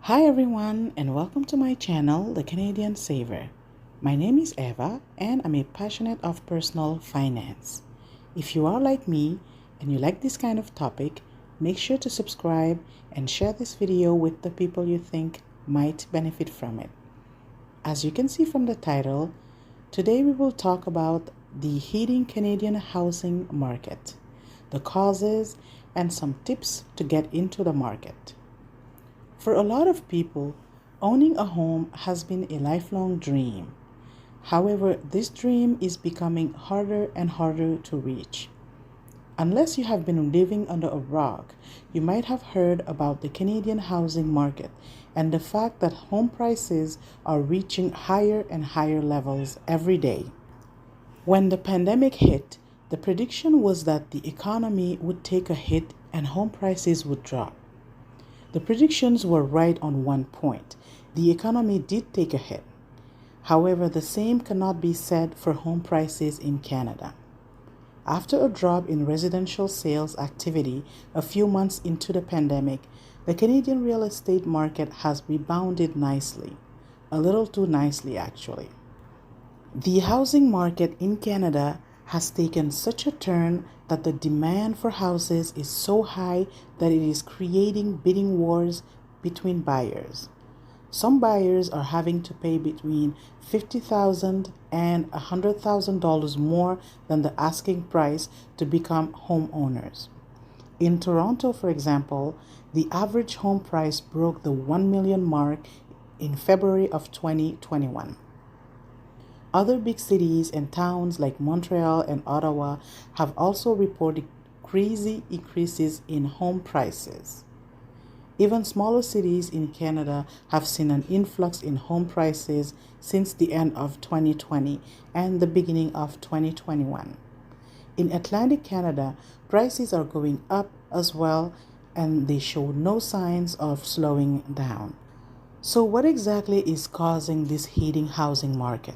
Hi everyone and welcome to my channel, The Canadian Saver. My name is Eva and I'm a passionate of personal finance. If you are like me and you like this kind of topic, make sure to subscribe and share this video with the people you think might benefit from it. As you can see from the title, today we will talk about the heating Canadian housing market, the causes, and some tips to get into the market. For a lot of people, owning a home has been a lifelong dream. However, this dream is becoming harder and harder to reach. Unless you have been living under a rock, you might have heard about the Canadian housing market and the fact that home prices are reaching higher and higher levels every day. When the pandemic hit, the prediction was that the economy would take a hit and home prices would drop. The predictions were right on one point. The economy did take a hit. However, the same cannot be said for home prices in Canada. After a drop in residential sales activity a few months into the pandemic, the Canadian real estate market has rebounded nicely. A little too nicely, actually. The housing market in Canada has taken such a turn that the demand for houses is so high that it is creating bidding wars between buyers. Some buyers are having to pay between $50,000 and $100,000 more than the asking price to become homeowners. In Toronto, for example, the average home price broke the 1 million mark in February of 2021. Other big cities and towns like Montreal and Ottawa have also reported crazy increases in home prices. Even smaller cities in Canada have seen an influx in home prices since the end of 2020 and the beginning of 2021. In Atlantic Canada, prices are going up as well, and they show no signs of slowing down. So what exactly is causing this heating housing market?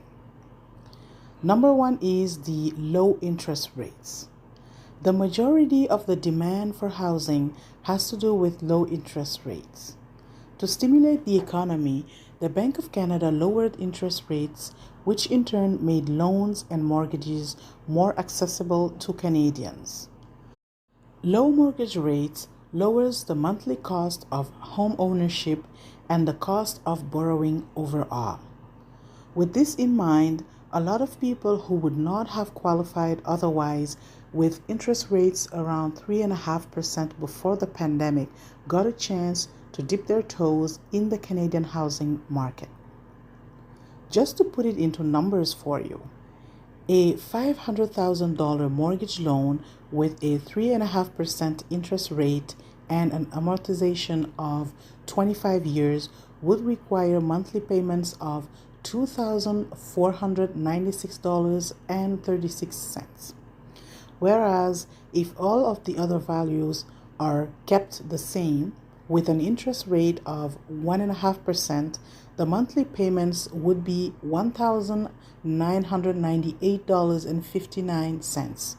Number one is the low interest rates. The majority of the demand for housing has to do with low interest rates. To stimulate the economy, the Bank of Canada lowered interest rates, which in turn made loans and mortgages more accessible to Canadians. Low mortgage rates lowers the monthly cost of home ownership and the cost of borrowing overall. With this in mind, a lot of people who would not have qualified otherwise with interest rates around 3.5% before the pandemic got a chance to dip their toes in the Canadian housing market. Just to put it into numbers for you, a $500,000 mortgage loan with a 3.5% interest rate and an amortization of 25 years would require monthly payments of $2,496.36. Whereas if all of the other values are kept the same with an interest rate of 1.5%, the monthly payments would be $1,998.59.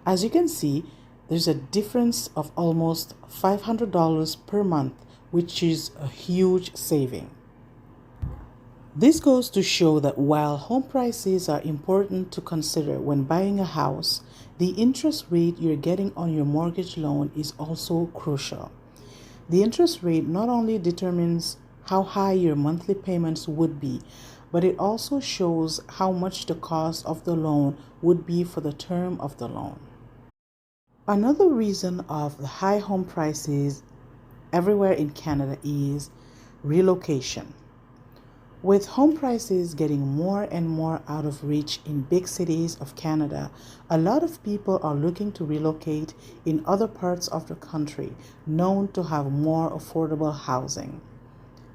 As you can see, there's a difference of almost $500 per month, which is a huge saving. This goes to show that while home prices are important to consider when buying a house, the interest rate you're getting on your mortgage loan is also crucial. The interest rate not only determines how high your monthly payments would be, but it also shows how much the cost of the loan would be for the term of the loan. Another reason of the high home prices everywhere in Canada is relocation. With home prices getting more and more out of reach in big cities of Canada, a lot of people are looking to relocate in other parts of the country known to have more affordable housing.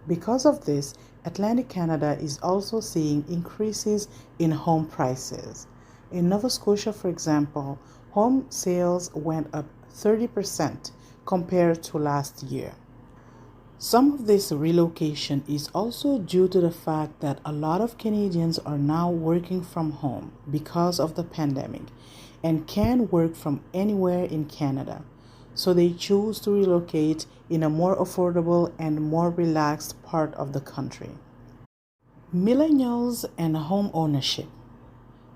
Because of this, Atlantic Canada is also seeing increases in home prices. In Nova Scotia, for example, home sales went up 30% compared to last year. Some of this relocation is also due to the fact that a lot of Canadians are now working from home because of the pandemic and can work from anywhere in Canada. so they choose to relocate in a more affordable and more relaxed part of the country. Millennials and home ownership.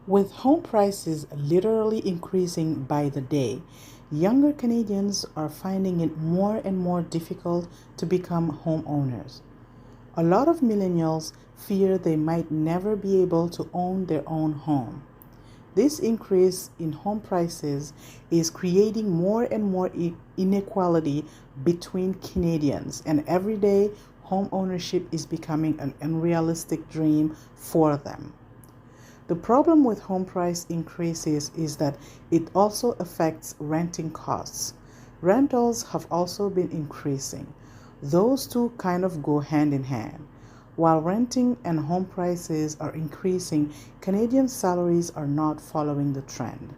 With home prices literally increasing by the day, younger Canadians are finding it more and more difficult to become homeowners. A lot of millennials fear they might never be able to own their own home. This increase in home prices is creating more and more inequality between Canadians, and every day home ownership is becoming an unrealistic dream for them. The problem with home price increases is that it also affects renting costs. Rentals have also been increasing. Those two kind of go hand in hand. While renting and home prices are increasing, Canadian salaries are not following the trend.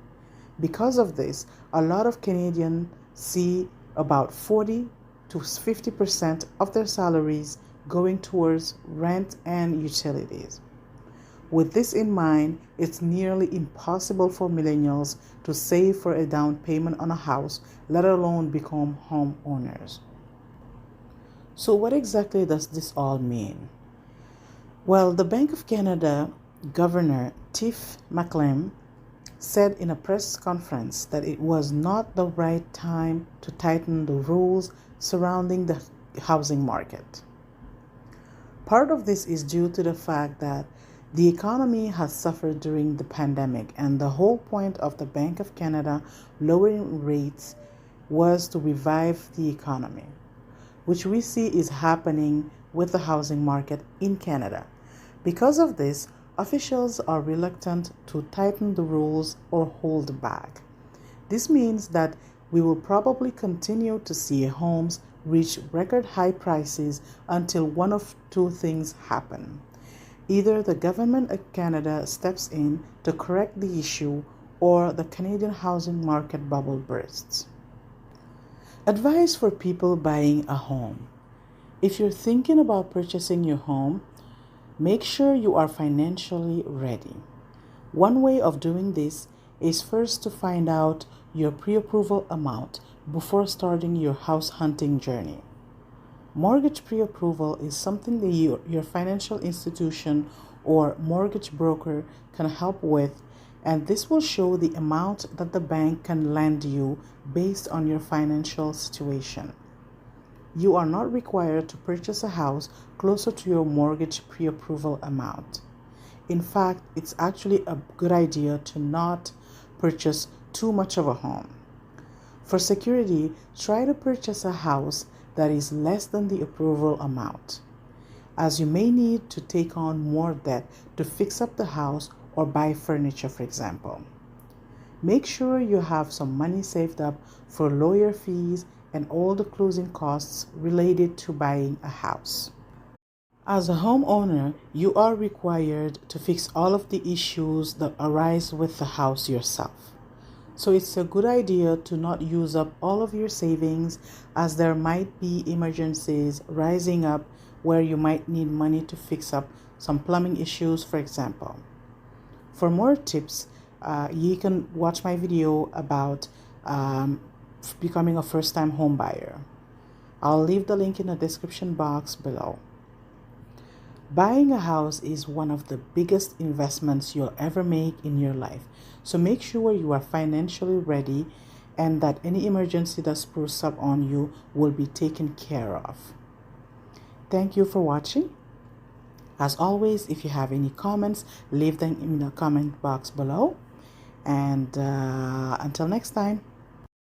Because of this, a lot of Canadians see about 40 to 50% of their salaries going towards rent and utilities. With this in mind, it's nearly impossible for millennials to save for a down payment on a house, let alone become homeowners. So, what exactly does this all mean? Well, the Bank of Canada Governor Tiff Macklem said in a press conference that it was not the right time to tighten the rules surrounding the housing market. Part of this is due to the fact that the economy has suffered during the pandemic, and the whole point of the Bank of Canada lowering rates was to revive the economy, which we see is happening with the housing market in Canada. Because of this, officials are reluctant to tighten the rules or hold back. This means that we will probably continue to see homes reach record high prices until one of two things happen. Either the government of Canada steps in to correct the issue, or the Canadian housing market bubble bursts. Advice for people buying a home. If you're thinking about purchasing your home, make sure you are financially ready. One way of doing this is first to find out your pre-approval amount before starting your house hunting journey. Mortgage pre-approval is something that your financial institution or mortgage broker can help with, and this will show the amount that the bank can lend you based on your financial situation. You are not required to purchase a house closer to your mortgage pre-approval amount. In fact, it's actually a good idea to not purchase too much of a home. For security, try to purchase a house that is less than the approval amount, as you may need to take on more debt to fix up the house or buy furniture, for example. Make sure you have some money saved up for lawyer fees and all the closing costs related to buying a house. As a homeowner, you are required to fix all of the issues that arise with the house yourself. So it's a good idea to not use up all of your savings, as there might be emergencies rising up where you might need money to fix up some plumbing issues, for example. For more tips, you can watch my video about becoming a first-time home buyer. I'll leave the link in the description box below. Buying a house is one of the biggest investments you'll ever make in your life. So make sure you are financially ready and that any emergency that spurs up on you will be taken care of. Thank you for watching. As always, if you have any comments, leave them in the comment box below. And until next time.